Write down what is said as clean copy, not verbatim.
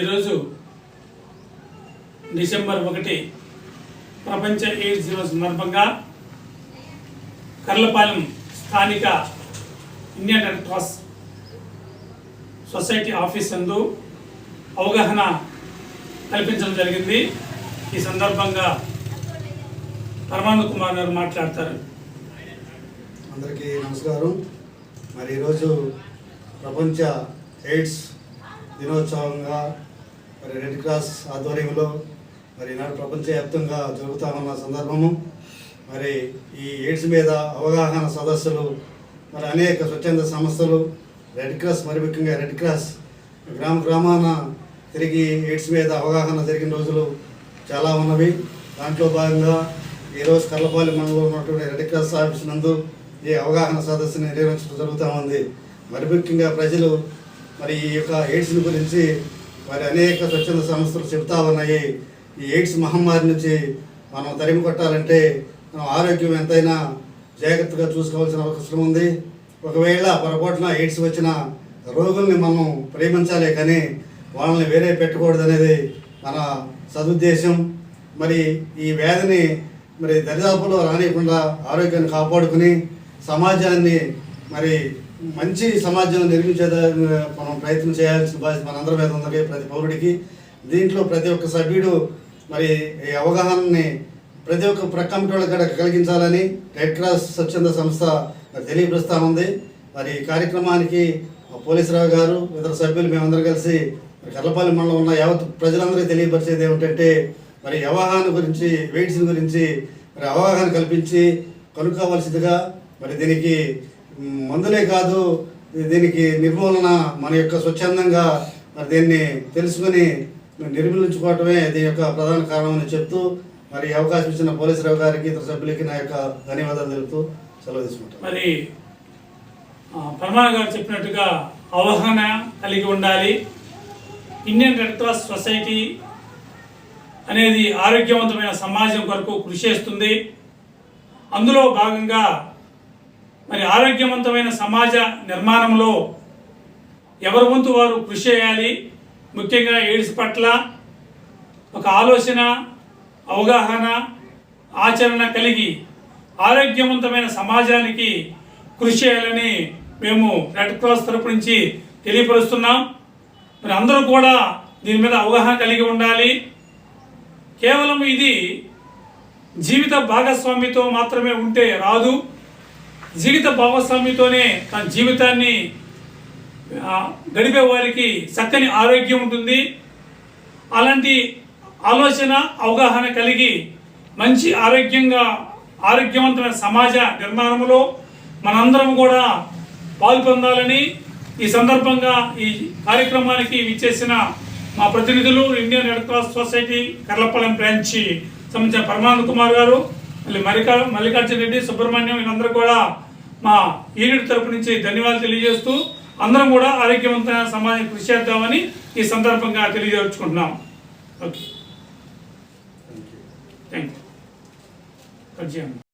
ఈరోజు డిసెంబర్ 1 ప్రపంచ ఎయిడ్స్ దినం సందర్భంగా కర్లపాలెం స్థానిక Indian red cross society office నందు అవగాహన కల్పించడం జరిగింది. ఈ సందర్భంగా పరమానంద కుమార్ గారు మాట్లాడతారు. అందరికీ నమస్కారం. మరి ఈరోజు ప్రపంచ ఎయిడ్స్ దినోత్సవంగా మరి రెడ్ క్రాస్ ఆధ్వర్యంలో మరి ఈనాడు ప్రపంచవ్యాప్తంగా జరుగుతూ ఉన్న సందర్భము. మరి ఈ ఎయిడ్స్ మీద అవగాహన సదస్సులు మరి అనేక స్వచ్ఛంద సంస్థలు రెడ్ క్రాస్, మరి ముఖ్యంగా రెడ్ క్రాస్ గ్రామాన తిరిగి ఎయిడ్స్ మీద అవగాహన జరిగిన రోజులు చాలా ఉన్నవి. దాంట్లో భాగంగా ఈరోజు కర్లపాలెం మండలంలో ఉన్నటువంటి రెడ్ క్రాస్ ఆఫీస్ నందు ఈ అవగాహన సదస్సుని నిర్వహించడం జరుగుతూ ఉంది. మరి ముఖ్యంగా ప్రజలు మరి ఈ యొక్క ఎయిడ్స్ని గురించి మరి అనేక స్వచ్ఛంద సంస్థలు చెబుతూ ఉన్నాయి. ఈ ఎయిడ్స్ మహమ్మారి నుంచి మనం తరిమి కొట్టాలంటే మనం ఆరోగ్యం ఎంతైనా జాగ్రత్తగా చూసుకోవాల్సిన అవసరం ఉంది. ఒకవేళ పొరపాటున ఎయిడ్స్ వచ్చిన రోగుల్ని మనం ప్రేమించాలే కానీ వాళ్ళని వేరే పెట్టకూడదు అనేది మన సదుద్దేశం. మరి ఈ వ్యాధిని మరి దరిదాపులో రానియకుండా ఆరోగ్యాన్ని కాపాడుకుని సమాజాన్ని మరి మంచి సమాజం నిర్మించేదాన్ని మనం ప్రయత్నం చేయాల్సిన బాధ్యత మనందరి మీద ఉంది, ప్రతి పౌరుడికి. దీంట్లో ప్రతి ఒక్క సభ్యుడు మరి ఈ అవగాహనని ప్రతి ఒక్క కమిటీ వాళ్ళకి కూడా కలిగించాలని రెడ్ క్రాస్ స్వచ్ఛంద సంస్థ తెలియపరుస్తూ ఉంది. మరి ఈ కార్యక్రమానికి పోలీసురావు గారు, ఇతర సభ్యులు మేమందరం కలిసి కర్లపాలెం మండలం ఉన్న యావత్ ప్రజలందరికీ తెలియపరిచేది ఏమిటంటే మరి అవగాహన గురించి, ఎయిడ్స్ గురించి మరి అవగాహన కల్పించి కనుక్కోవాల్సిందిగా. మరి దీనికి మందులే కాదు, దీనికి నిర్మూలన మన యొక్క స్వచ్ఛందంగా మరి దీన్ని తెలుసుకొని నిర్మూలించుకోవటమే దీని యొక్క ప్రధాన కారణం అని చెప్తూ మరి అవకాశం ఇచ్చిన పోలీసురావు గారికి, ఇతర సభ్యులకి నా యొక్క ధన్యవాదాలు తెలుపుతూ సెలవు తీసుకుంటాను. మరి పరమానంద గారు చెప్పినట్టుగా అవగాహన కలిగి ఉండాలి. ఇండియన్ రెడ్ క్రాస్ సొసైటీ అనేది ఆరోగ్యవంతమైన సమాజం కొరకు కృషి చేస్తుంది. అందులో భాగంగా మరి ఆరోగ్యవంతమైన సమాజ నిర్మాణంలో ఎవరి వంతు వారు కృషి చేయాలి. ముఖ్యంగా ఎయిడ్స్ పట్ల ఒక ఆలోచన, అవగాహన, ఆచరణ కలిగి ఆరోగ్యవంతమైన సమాజానికి కృషి చేయాలని మేము రెడ్ క్రాస్ తరపు నుంచి తెలియపరుస్తున్నాం. మరి అందరూ కూడా దీని మీద అవగాహన కలిగి ఉండాలి. కేవలం ఇది జీవిత భాగస్వామితో మాత్రమే ఉంటే రాదు. జీవిత భాగస్వామితోనే తన జీవితాన్ని గడిపే వారికి చక్కని ఆరోగ్యం ఉంటుంది. అలాంటి ఆలోచన, అవగాహన కలిగి మంచి ఆరోగ్యవంతమైన సమాజ నిర్మాణంలో మనందరం కూడా పాల్పొందాలని ఈ సందర్భంగా ఈ కార్యక్రమానికి విచ్చేసిన మా ప్రతినిధులు Indian red cross society Karlapalem branch సంబంధించిన పరమానంద కుమార్ గారు, మళ్ళీ మల్లికార్జున రెడ్డి, సుబ్రహ్మణ్యం, వీళ్ళందరూ కూడా మా యూనిట్ తరపు నుంచి ధన్యవాదాలు తెలియజేస్తూ అందరం కూడా ఆరోగ్యవంతమైన సమాజం కృషి చేద్దామని ఈ సందర్భంగా తెలియజేసుకుంటున్నాం. Okay, thank you.